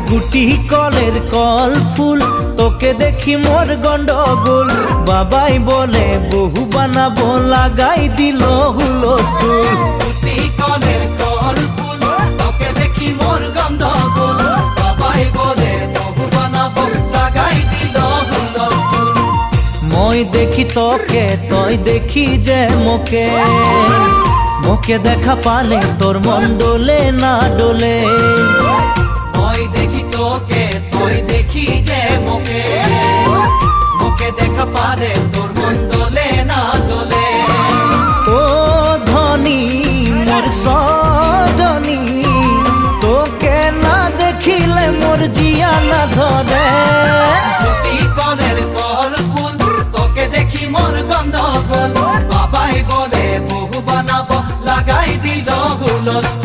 গুটি কলের কল ফুল তোকে দেখি মোর গন্ডগোল বাবাই বলে বহু বানাবো লাগাই দিল হুলস্থুল গুটি কলের কল ফুল তোকে দেখি মোর গন্ডগোল বাবাই বলে বহু বানাবো লাগাই দিল হুলস্থুল মই দেখি তোকে তই দেখি যে মোকে মোকে দেখা পালে তোর মন ডোলে না ডোলে মই দেখি তোকে তুই দেখি যে মোকে মোকে দেখা পারে তোর মন দোলে না দোলে ও ধনী মোর সজনী তোকে না দেখিলে মোর জিয়া না ধরে গুটি কলের কল ফুল তোকে দেখি মোর গন্ডগোল বাবাই বলে বহু বানাবো লাগাই দিল হুলস্থুল